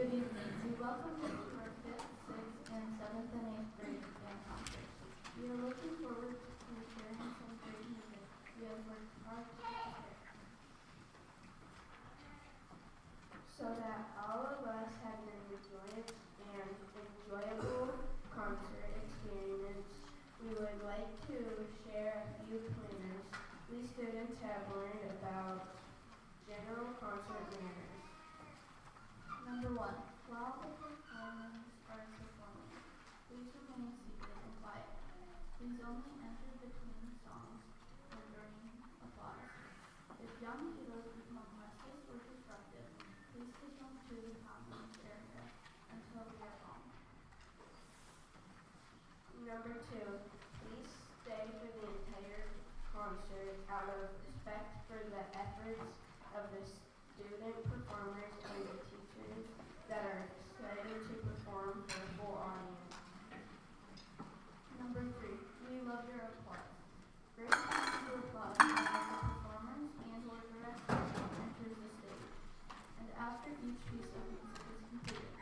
Good evening. We welcome you to our 5th, 6th, and 7th and 8th grade band concert. We are looking forward to sharing some great music we have worked hard to prepare, so that all of us have an enjoyable concert experience. We would like to share a few pointers we students have learned about general concert manners. Number 1. While the performers are performing, please remain seated and quiet. Please only enter between songs or during applause. If young kiddos become restless or disruptive, please take them to the conference area until we are home. Number 2. Please stay for the entire concert out of respect for the efforts of the student performers and the teachers that are excited to perform for a full audience. Number 3. We love your applause. Great rounds of applause as the performers and or director enters the stage, and after each piece of music is completed.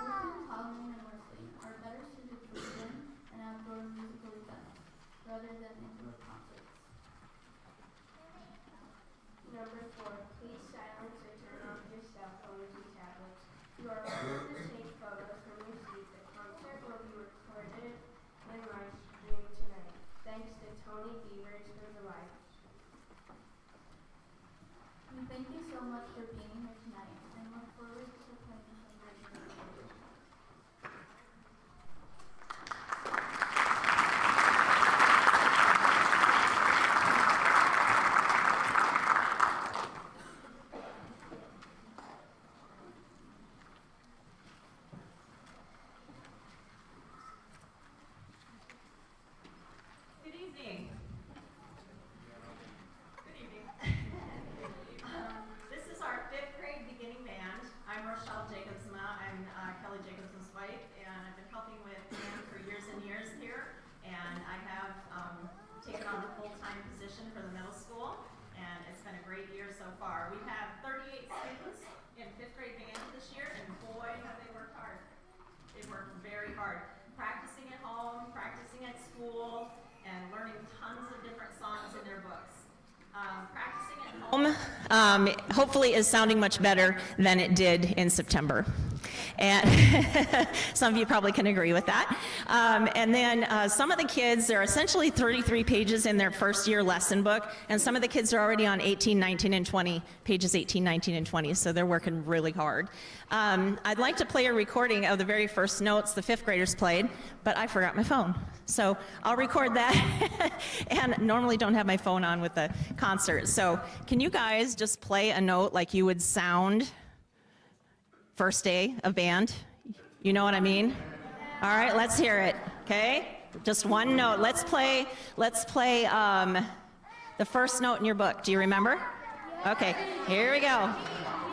Working, toddling, and whistling are better suited for gym and outdoor musical events rather than indoor concerts. Number 4. Please silence or turn off your cell phones and tablets. You are welcome to take photos from your seat. The concert will be recorded and live streamed tonight. Thanks to Tony Beavers for the live. We thank you so much for being here tonight and look forward to playing some great music for you. Good evening. This is our 5th grade beginning band. I'm Rochelle Jacobsma. I'm Kelly Jacobson's wife, and I've been helping with band for years and years here. And I have taken on the full-time position for the middle school, and it's been a great year so far. We have 38 students in 5th grade band this year, and boy, have they worked hard. They've worked very hard, practicing at home, practicing at school, and learning tons of different songs in their books. Practicing at home hopefully is sounding much better than it did in September. And some of you probably can agree with that. And then some of the kids, there are essentially 33 pages in their first year lesson book, and some of the kids are already on 18, 19, and 20, pages 18, 19, and 20, so they're working really hard. I'd like to play a recording of the very first notes the 5th graders played, but I forgot my phone. So I'll record that, and normally don't have my phone on with the concert. So can you guys just play a note like you would sound first day of band? You know what I mean? All right, let's hear it, okay? Just one note. Let's play the first note in your book. Do you remember? Okay, here we go.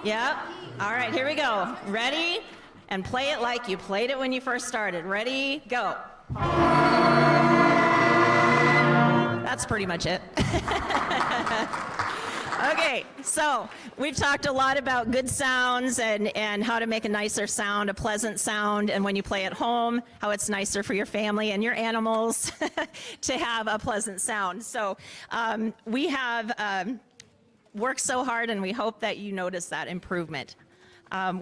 Yep. All right, here we go. Ready? And play it like you played it when you first started. Ready? Go. That's pretty much it. Okay, so we've talked a lot about good sounds and how to make a nicer sound, a pleasant sound, and when you play at home, how it's nicer for your family and your animals to have a pleasant sound. So we have worked so hard, and we hope that you notice that improvement.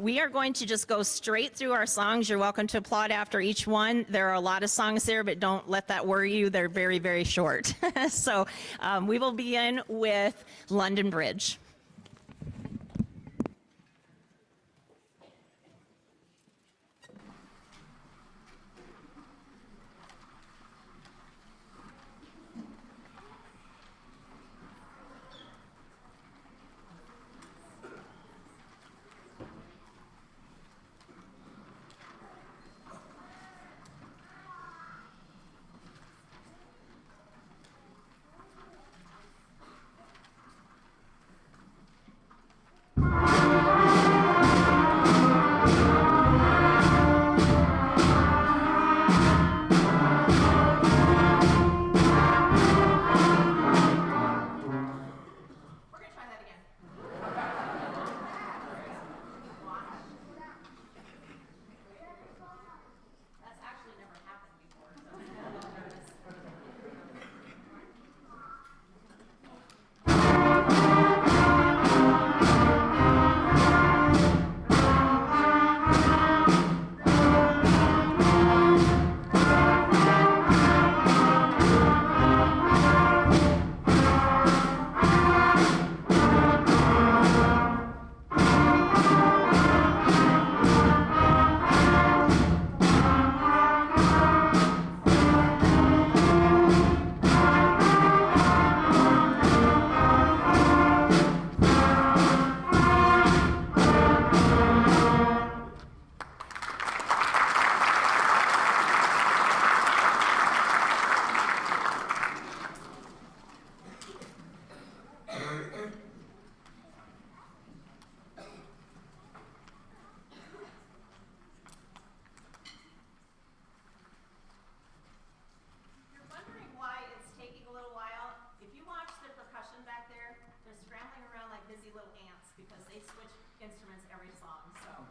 We are going to just go straight through our songs. You're welcome to applaud after each one. There are a lot of songs there, but don't let that worry you. They're very short. So we will begin with London Bridge. switch instruments every song, so.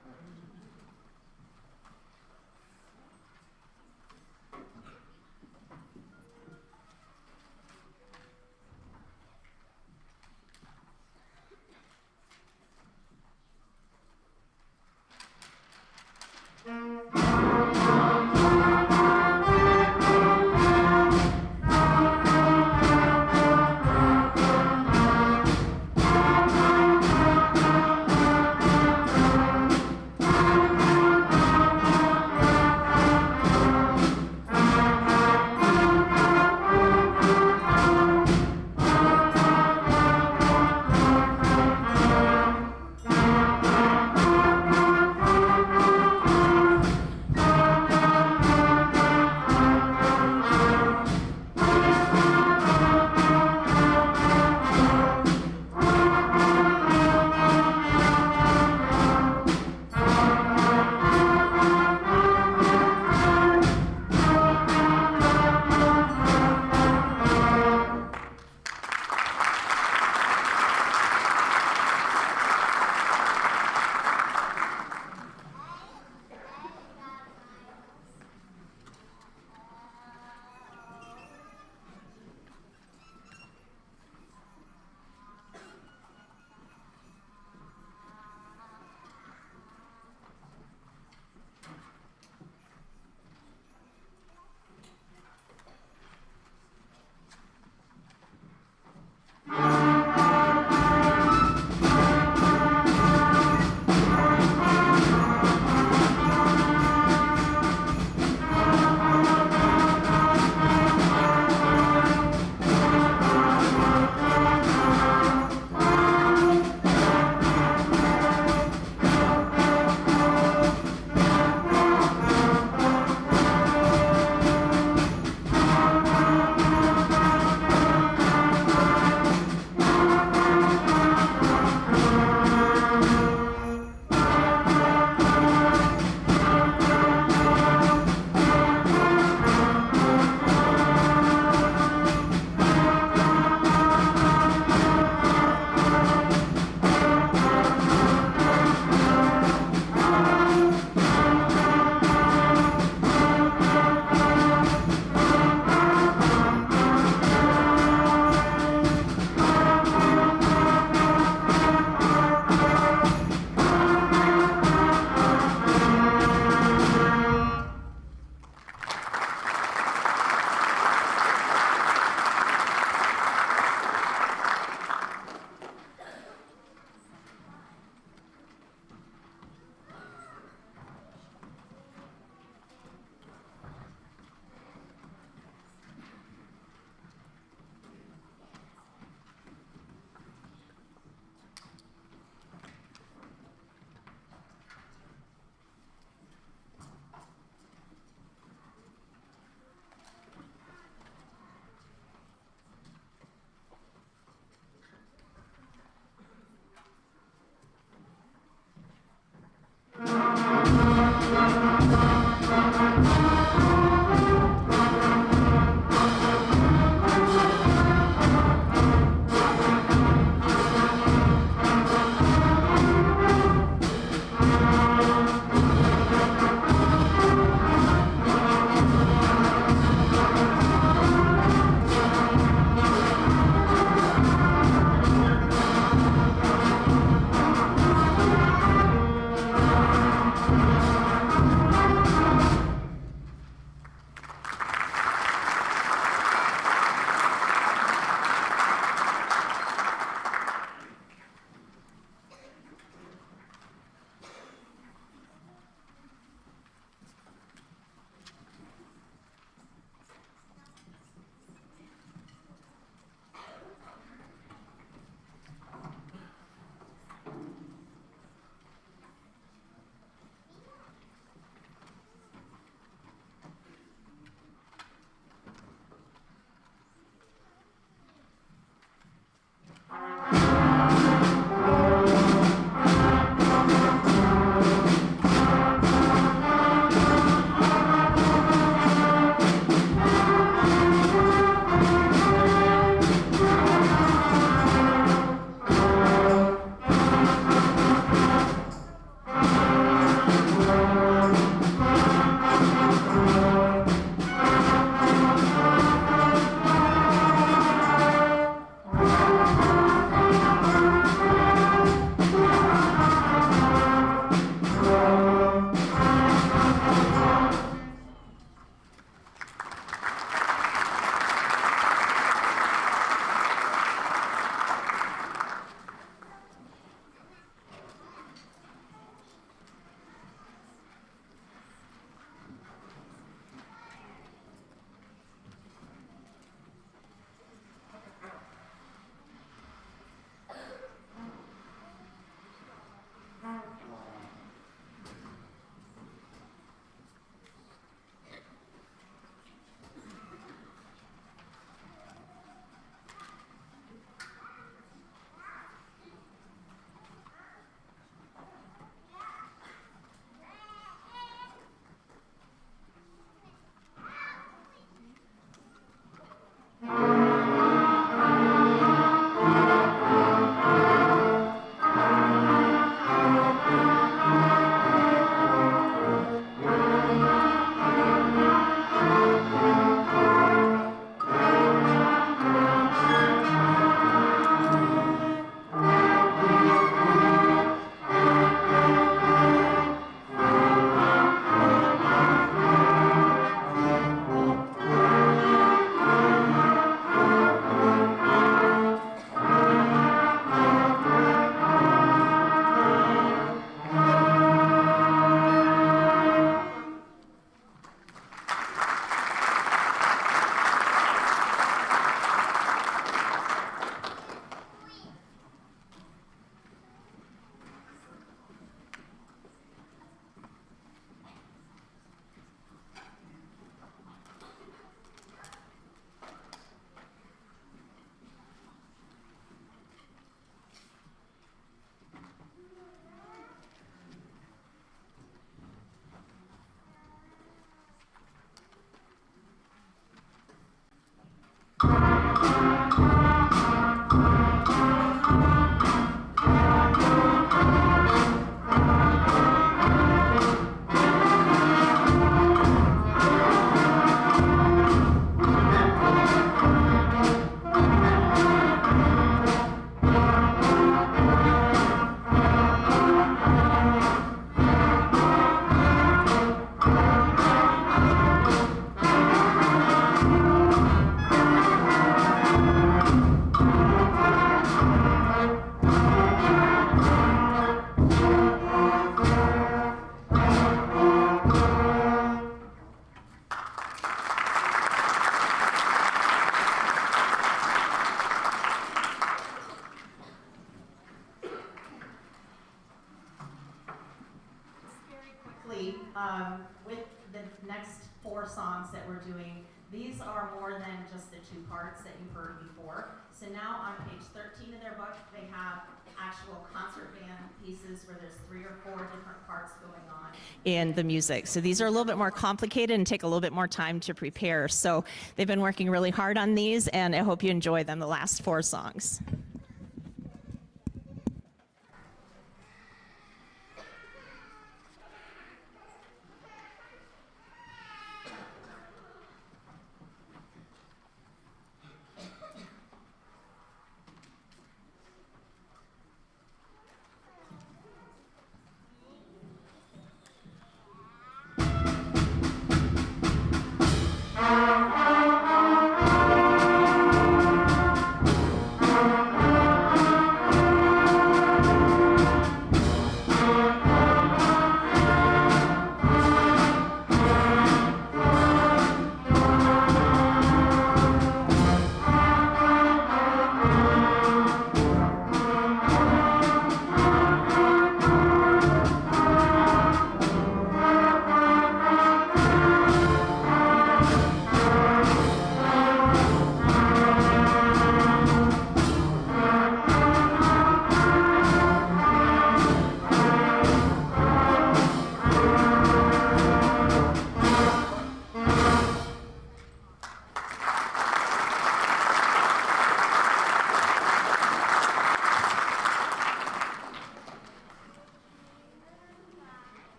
actually, with the next 4 songs that we're doing, these are more than just the 2 parts that you've heard before. So now on page 13 of their book, they have actual concert band pieces where there's 3 or 4 different parts going on in the music. So these are a little bit more complicated and take a little bit more time to prepare. So they've been working really hard on these, and I hope you enjoy them, the last 4 songs.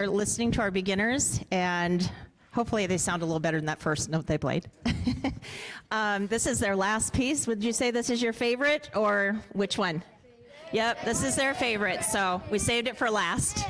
for listening to our beginners, and hopefully they sound a little better than that first note they played. This is their last piece. Would you say this is your favorite, or which one? Yep, this is their favorite, so we saved it for last.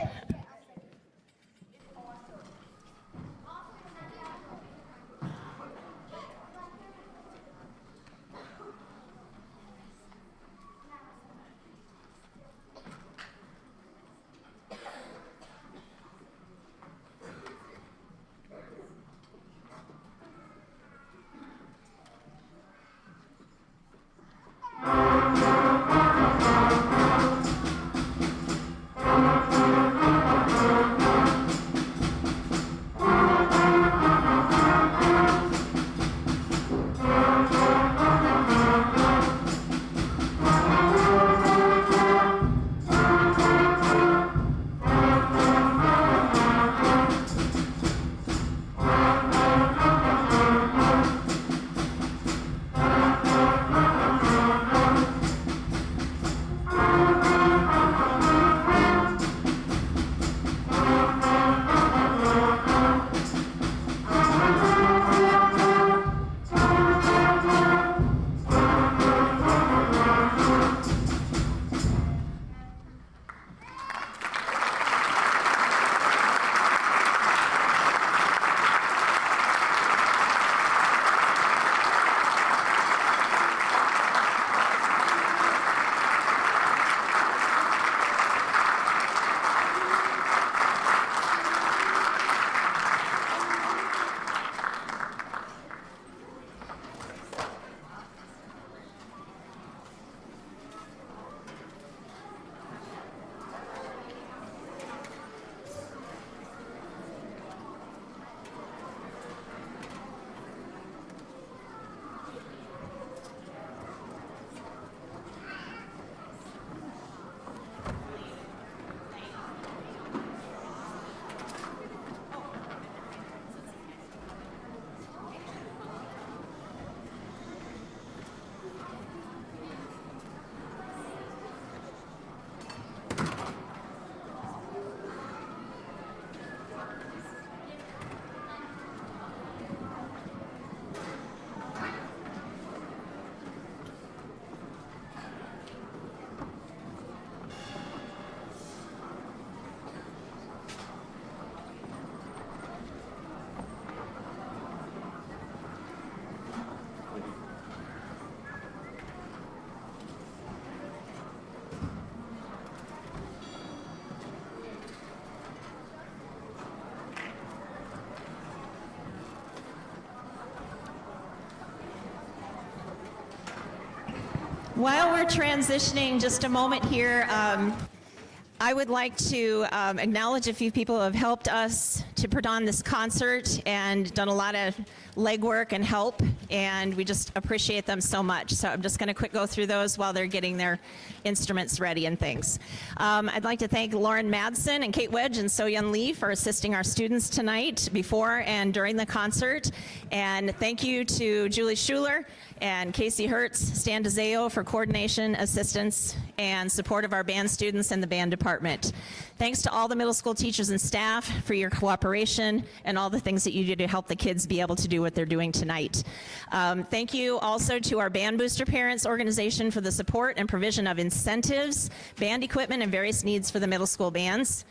While we're transitioning, just a moment here, I would like to acknowledge a few people who have helped us to put on this concert and done a lot of legwork and help, and we just appreciate them so much. So I'm just going to quick go through those while they're getting their instruments ready and things. I'd like to thank Lauren Madsen and Kate Wedge and So-Yun Lee for assisting our students tonight before and during the concert. And thank you to Julie Schuler and Casey Hertz, Stan DeZeo for coordination, assistance, and support of our band students and the band department. Thanks to all the middle school teachers and staff for your cooperation and all the things that you do to help the kids be able to do what they're doing tonight. Thank you also to our Band Booster Parents organization for the support and provision of incentives, band equipment, and various needs for the middle school bands.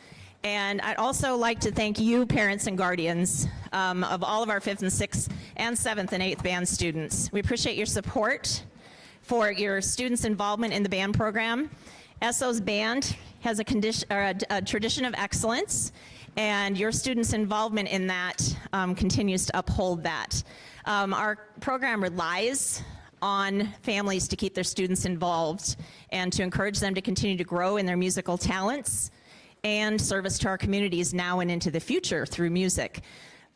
And I'd also like to thank you, parents and guardians, of all of our 5th and 6th and 7th and 8th band students. We appreciate your support for your students' involvement in the band program. SO's band has a tradition of excellence, and your students' involvement in that continues to uphold that. Our program relies on families to keep their students involved and to encourage them to continue to grow in their musical talents and service to our communities now and into the future through music.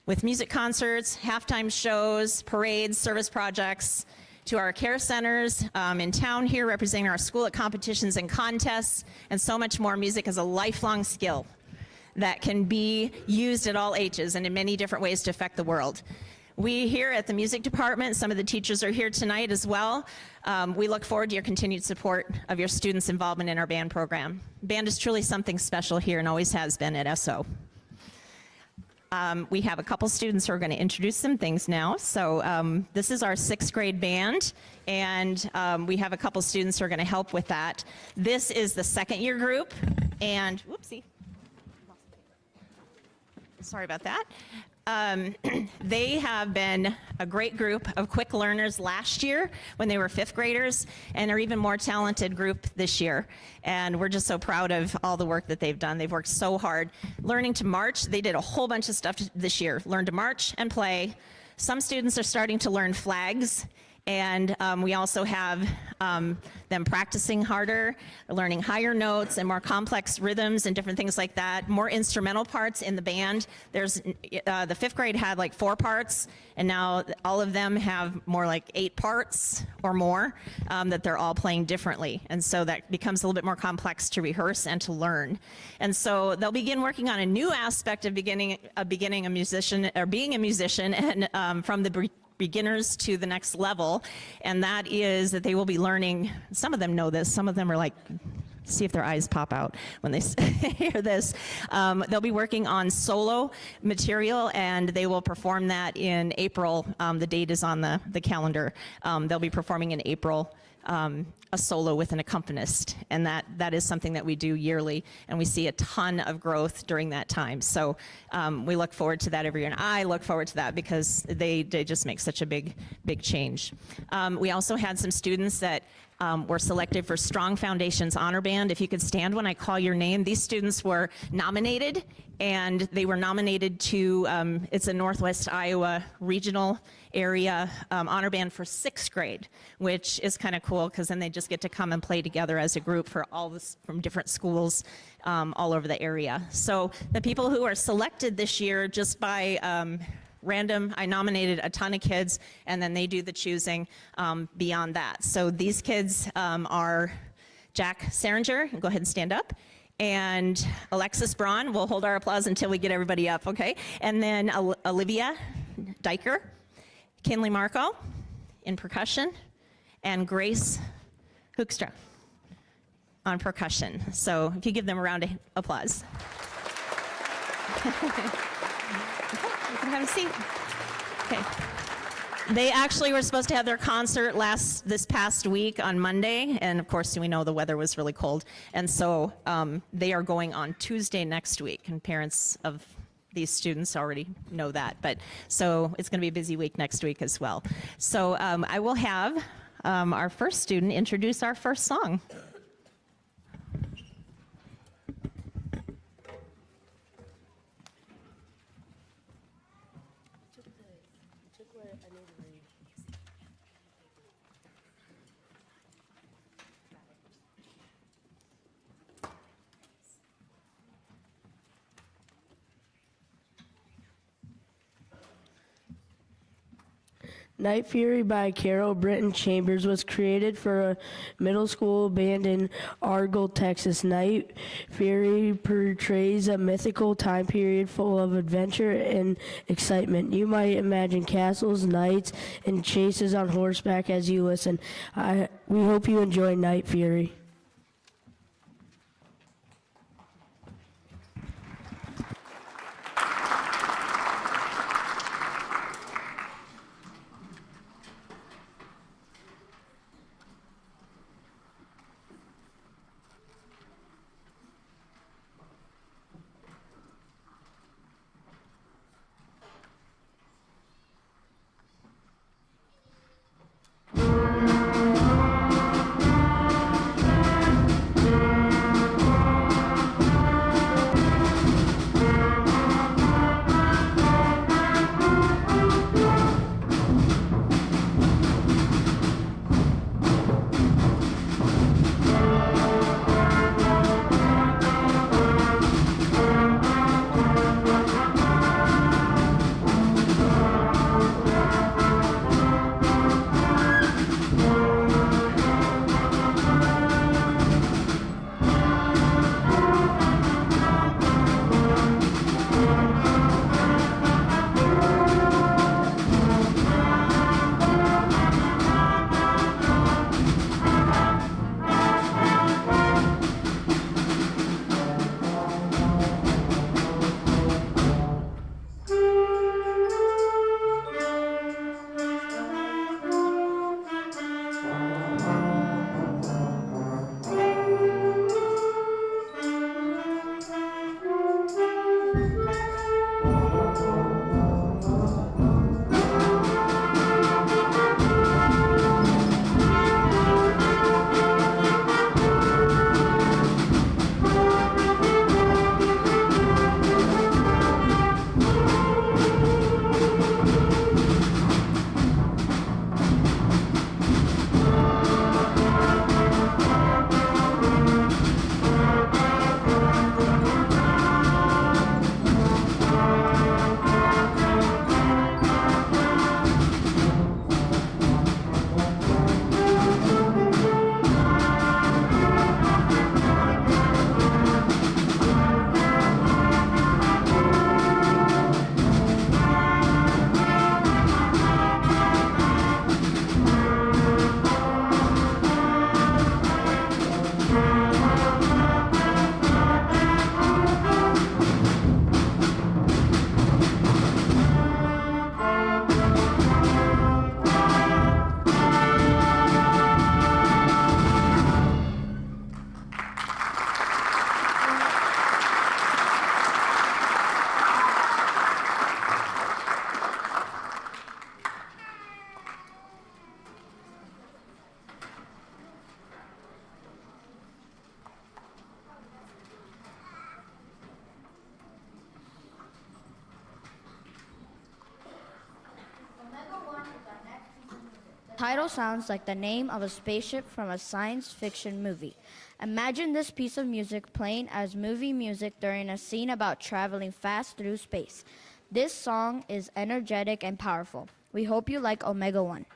With music concerts, halftime shows, parades, service projects, to our care centers in town here representing our school at competitions and contests, and so much more. Music is a lifelong skill that can be used at all ages and in many different ways to affect the world. We here at the music department, some of the teachers are here tonight as well. We look forward to your continued support of your students' involvement in our band program. Band is truly something special here and always has been at SO. We have a couple students who are going to introduce some things now. So this is our 6th grade band, and we have a couple students who are going to help with that. This is the 2nd year group, and whoopsie. Sorry about that. They have been a great group of quick learners last year when they were 5th graders, and are even more talented group this year. And we're just so proud of all the work that they've done. They've worked so hard. Learning to march, they did a whole bunch of stuff this year. Learn to march and play. Some students are starting to learn flags. And we also have them practicing harder, learning higher notes and more complex rhythms and different things like that. More instrumental parts in the band. There's the 5th grade had like 4 parts, and now all of them have more like 8 parts or more that they're all playing differently. And so that becomes a little bit more complex to rehearse and to learn. And so they'll begin working on a new aspect of beginning a musician, or being a musician, and from the beginners to the next level, and that is that they will be learning. Some of them know this, some of them are like, see if their eyes pop out when they hear this. They'll be working on solo material, and they will perform that in April. The date is on the calendar. They'll be performing in April a solo with an accompanist, and that is something that we do yearly, and we see a ton of growth during that time. So we look forward to that every year, and I look forward to that because they just make such a big change. We also had some students that were selected for Strong Foundations Honor Band. If you could stand when I call your name. These students were nominated, and they were nominated to, it's a Northwest Iowa regional area honor band for 6th grade, which is kind of cool because then they just get to come and play together as a group for all this from different schools all over the area. So the people who are selected this year just by random, I nominated a ton of kids, and then they do the choosing beyond that. So these kids are Jack Seringer, go ahead and stand up, and Alexis Braun. We'll hold our applause until we get everybody up, okay? And then Olivia Diker, Kinley Marco in percussion, and Grace Hoekstra on percussion. So if you give them a round of applause. You can have a seat. Okay. They actually were supposed to have their concert this past week on Monday, and of course we know the weather was really cold, and so they are going on Tuesday next week, and parents of these students already know that, but so it's going to be a busy week next week as well. So I will have our first student introduce our first song. Night Fury by Carol Britton Chambers was created for a middle school band in Argyle, Texas. Night Fury portrays a mythical time period full of adventure and excitement. You might imagine castles, knights, and chases on horseback as you listen. We hope you enjoy Night Fury. title sounds like the name of a spaceship from a science fiction movie. Imagine this piece of music playing as movie music during a scene about traveling fast through space. This song is energetic and powerful. We hope you like Omega 1.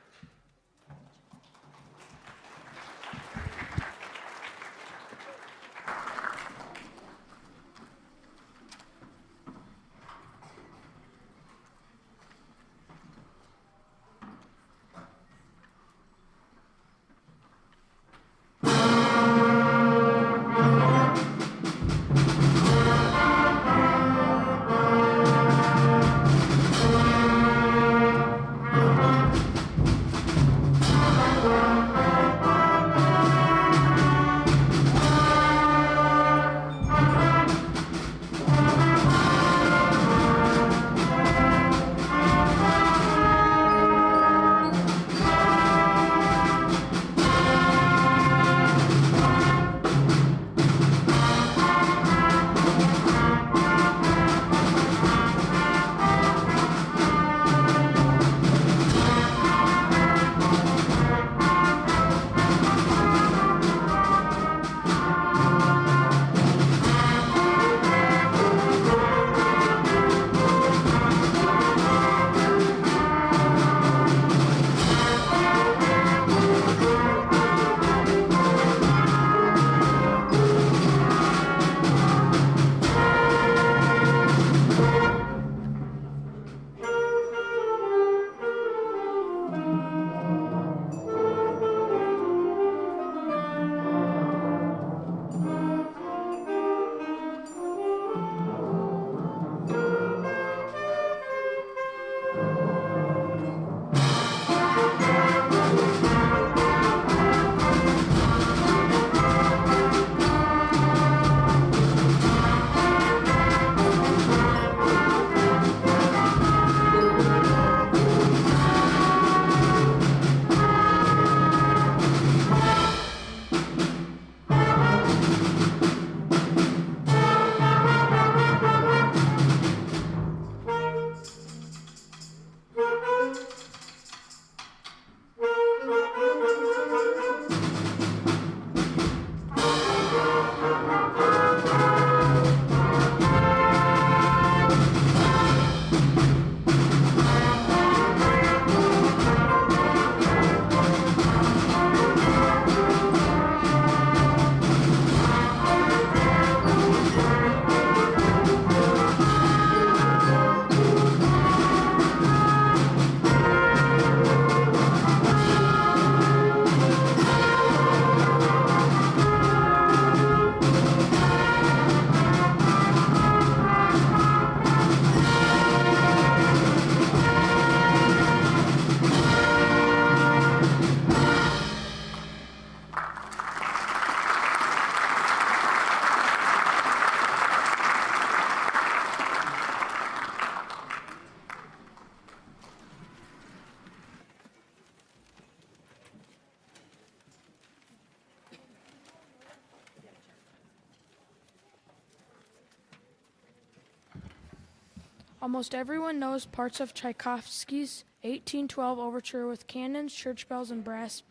Almost everyone knows parts of Tchaikovsky's 1812 overture with cannons, church bells, and brass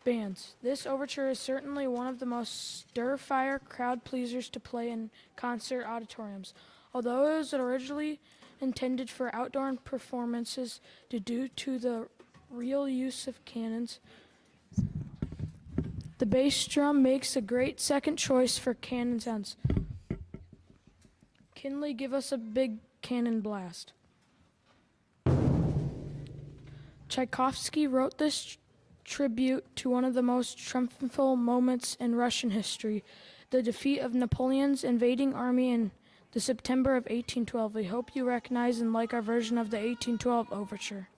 bands. This overture is certainly one of the most stir-fire crowd pleasers to play in concert auditoriums. Although it was originally intended for outdoor performances due to the real use of cannons, the bass drum makes a great second choice for cannon sounds. Kinley, give us a big cannon blast. Tchaikovsky wrote this tribute to one of the most triumphal moments in Russian history, the defeat of Napoleon's invading army in the September of 1812. We hope you recognize and like our version of the 1812 overture.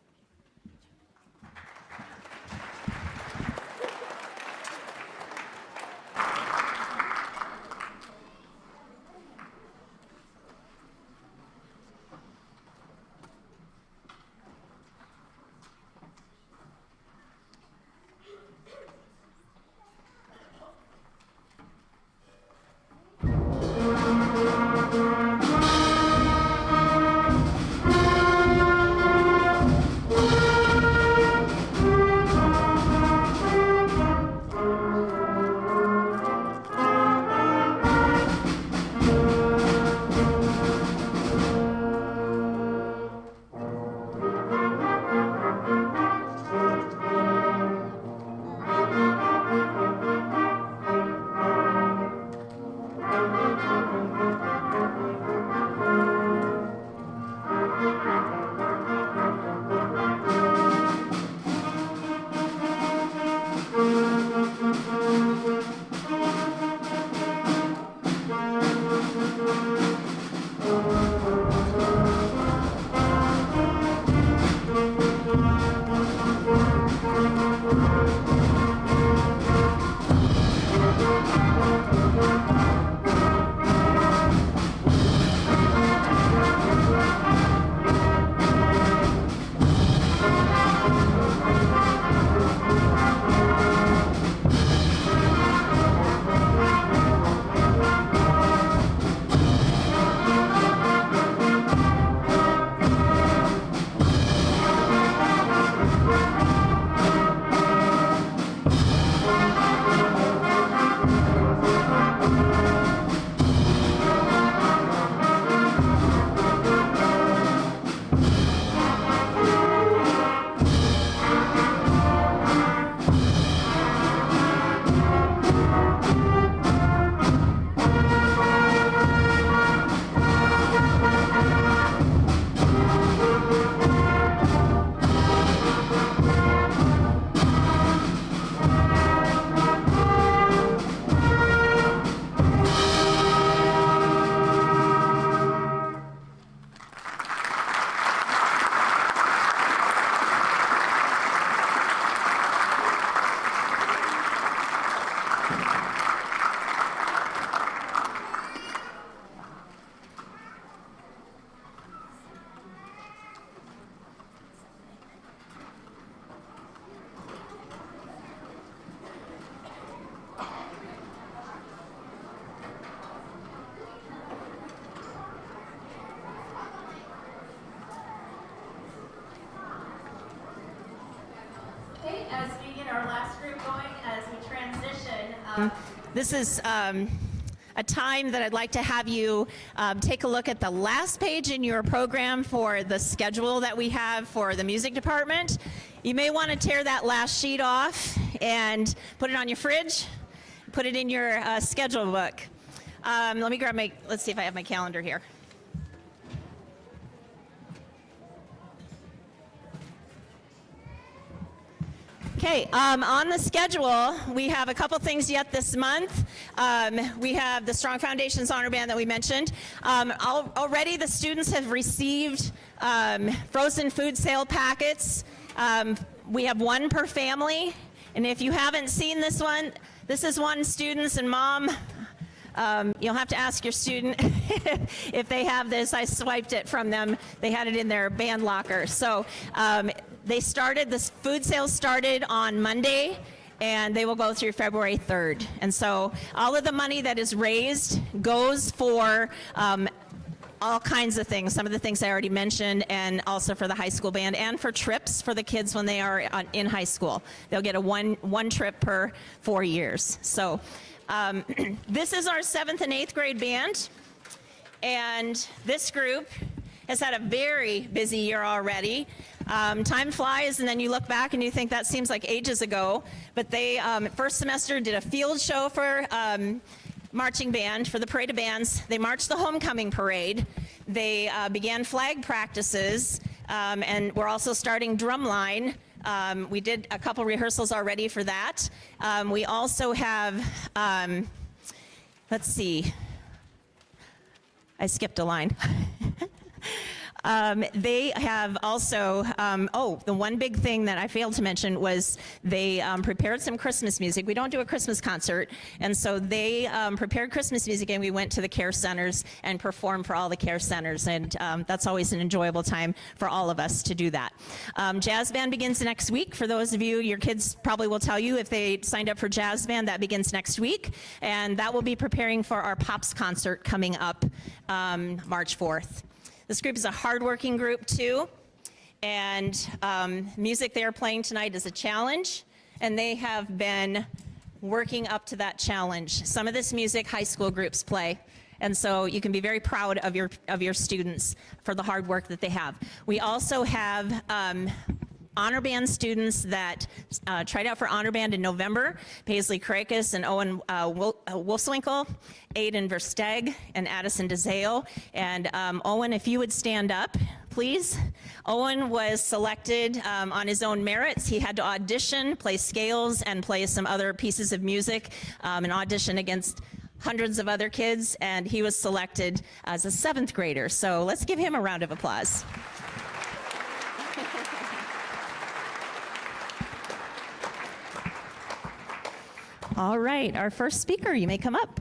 our last group going as we transition. This is a time that I'd like to have you take a look at the last page in your program for the schedule that we have for the music department. You may want to tear that last sheet off and put it on your fridge, put it in your schedule book. Let me grab let's see if I have my calendar here. Okay, on the schedule, we have a couple things yet this month. We have the Strong Foundations Honor Band that we mentioned. Already the students have received frozen food sale packets. We have one per family, and if you haven't seen this one, this is one students and mom. You'll have to ask your student if they have this. I swiped it from them. They had it in their band locker. So this food sales started on Monday, and they will go through February 3rd. And so all of the money that is raised goes for all kinds of things, some of the things I already mentioned, and also for the high school band and for trips for the kids when they are in high school. They'll get a one trip per 4 years. So this is our 7th and 8th grade band, and this group has had a very busy year already. Time flies, and then you look back and you think that seems like ages ago, but they first semester did a field show for marching band, for the parade of bands. They marched the homecoming parade. They began flag practices, and we're also starting drumline. We did a couple rehearsals already for that. We also have, let's see, I skipped a line. They have also, the one big thing that I failed to mention was they prepared some Christmas music. We don't do a Christmas concert, and so they prepared Christmas music, and we went to the care centers and performed for all the care centers, and that's always an enjoyable time for all of us to do that. Jazz band begins next week. For those of you, your kids probably will tell you if they signed up for jazz band, that begins next week, and that will be preparing for our Pops concert coming up March 4th. This group is a hardworking group too, and music they are playing tonight is a challenge, and they have been working up to that challenge. Some of this music high school groups play, and so you can be very proud of your students for the hard work that they have. We also have honor band students that tried out for honor band in November. Paisley Krakis and Owen Wolfswinkel, Aiden Versteg, and Addison DeZeo. And Owen, if you would stand up, please. Owen was selected on his own merits. He had to audition, play scales, and play some other pieces of music, and audition against hundreds of other kids, and he was selected as a 7th grader. So let's give him a round of applause. All right, our first speaker, you may come up.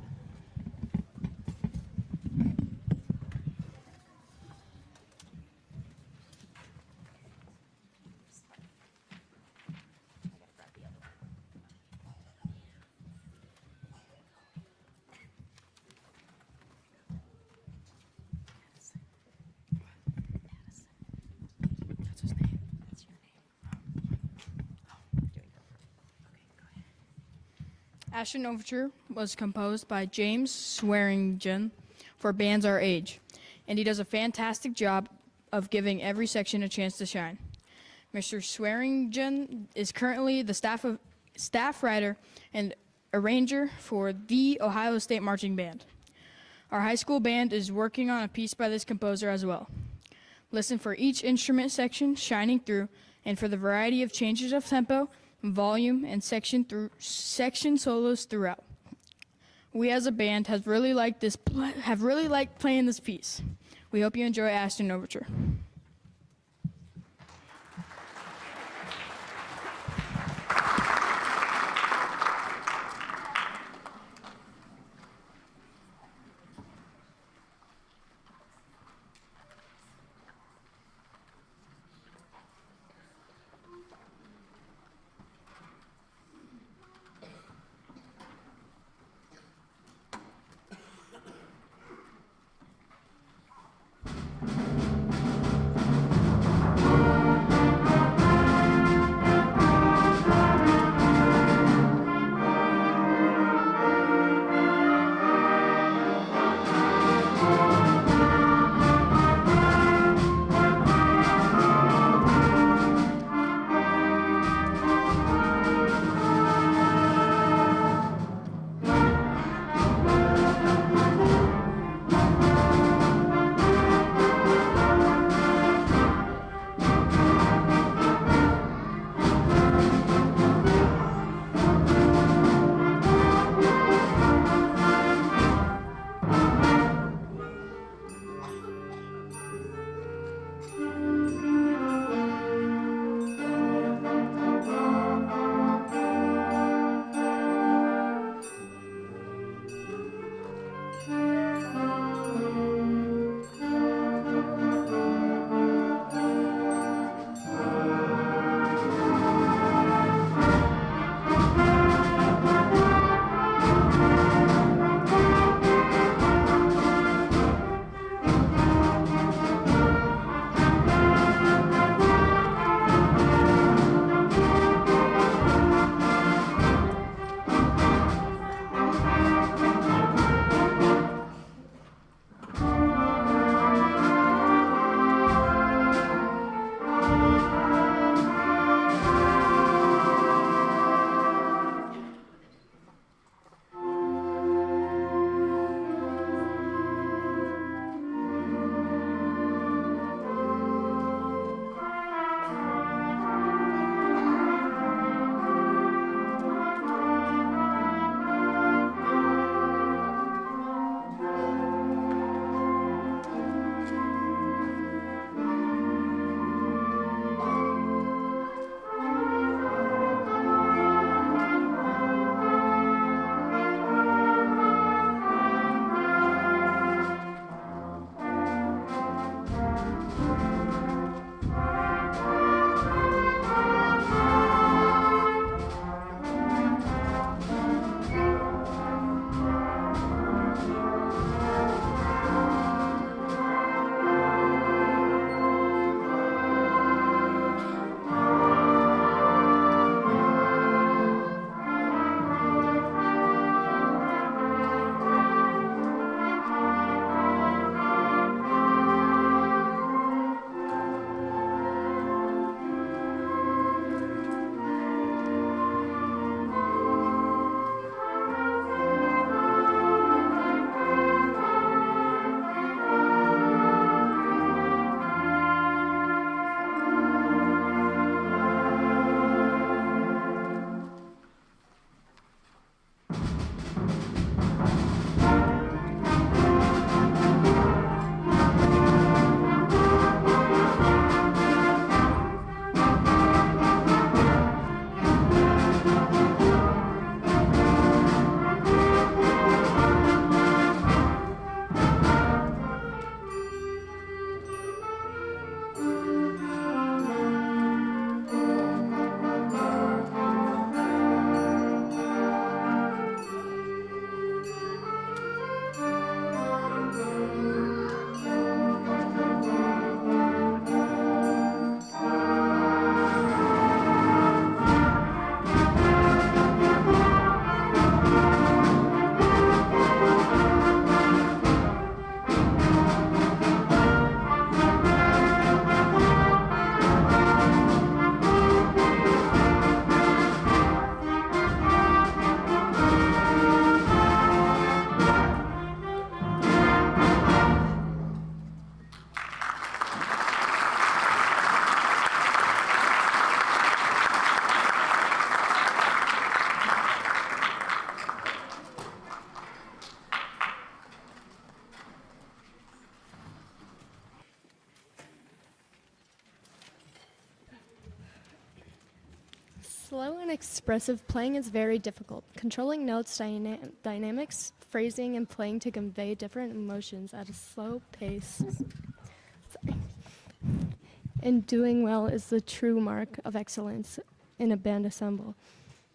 Ashton Overture was composed by James Swearingen for bands our age, and he does a fantastic job of giving every section a chance to shine. Mr. Swearingen is currently the staff writer and arranger for the Ohio State Marching Band. Our high school band is working on a piece by this composer as well. Listen for each instrument section shining through and for the variety of changes of tempo, volume, and section solos throughout. We as a band have really liked playing this piece. We hope you enjoy Ashton Overture. slow and expressive playing is very difficult. Controlling notes, dynamics, phrasing, and playing to convey different emotions at a slow pace. Sorry. And doing well is the true mark of excellence in a band ensemble.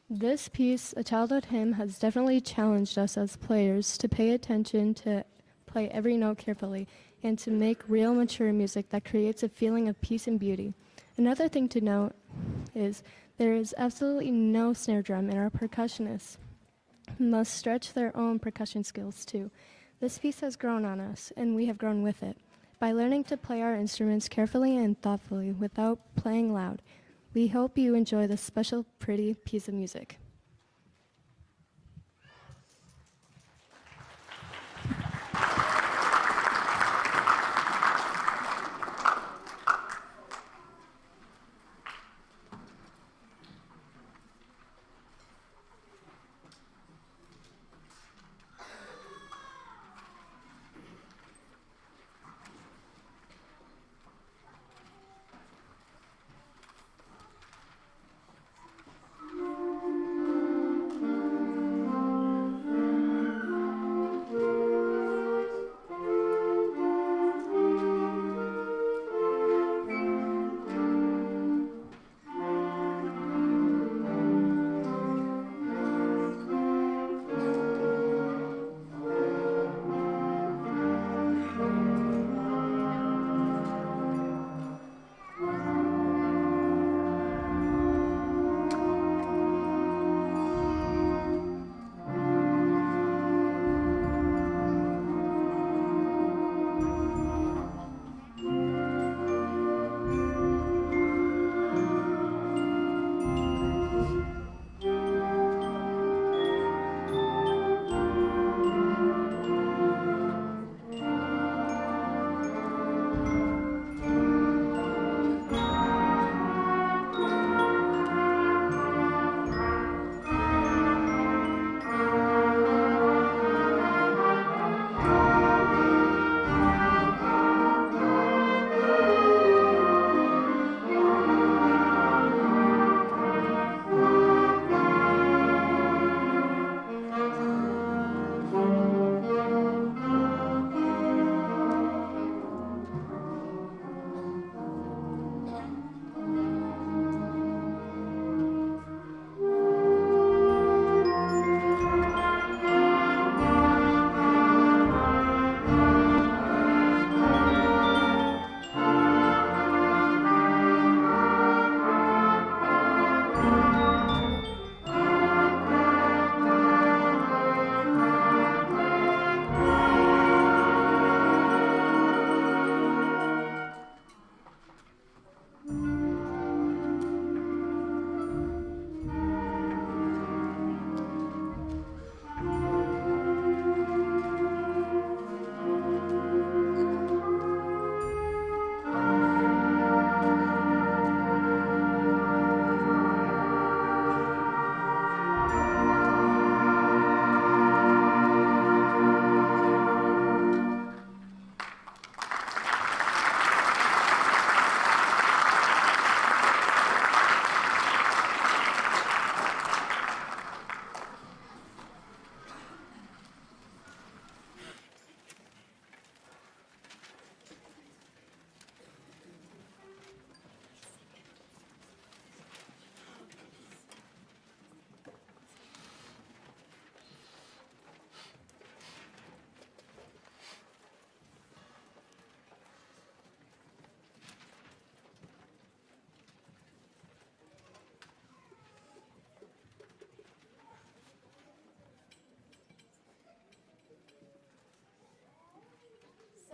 This piece, A Childhood Hymn, has definitely challenged us as players to pay attention, to play every note carefully, and to make real mature music that creates a feeling of peace and beauty. Another thing to note is there is absolutely no snare drum, and our percussionists must stretch their own percussion skills too. This piece has grown on us, and we have grown with it. By learning to play our instruments carefully and thoughtfully without playing loud, we hope you enjoy this special, pretty piece of music.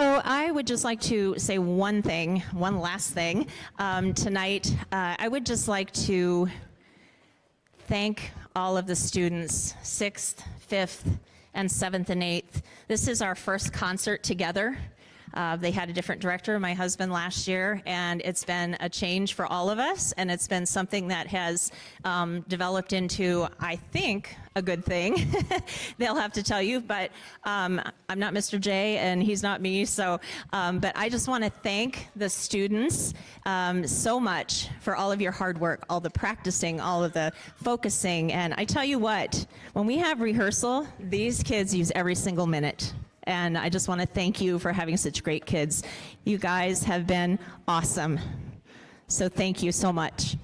So I would just like to say one last thing. Tonight, I would just like to thank all of the students, 6th, 5th, and 7th and 8th. This is our first concert together. They had a different director, my husband, last year, and it's been a change for all of us, and it's been something that has developed into, I think, a good thing. They'll have to tell you, but I'm not Mr. J and he's not me, so, but I just want to thank the students so much for all of your hard work, all the practicing, all of the focusing, and I tell you what, when we have rehearsal, these kids use every single minute. And I just want to thank you for having such great kids. You guys have been awesome. So thank you so much.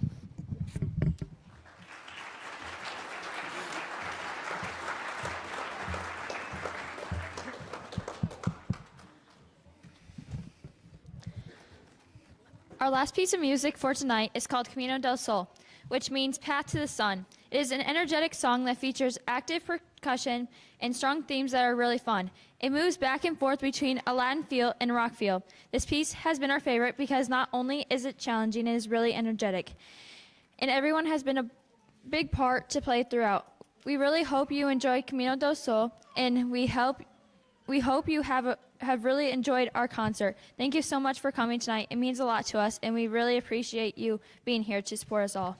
Our last piece of music for tonight is called Camino del Sol, which means Path to the Sun. It is an energetic song that features active percussion and strong themes that are really fun. It moves back and forth between a Latin feel and rock feel. This piece has been our favorite because not only is it challenging, it is really energetic. And everyone has been a big part to play throughout. We really hope you enjoy Camino del Sol, and we hope you have really enjoyed our concert. Thank you so much for coming tonight. It means a lot to us, and we really appreciate you being here to support us all.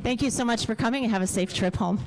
Thank you so much for coming and have a safe trip home.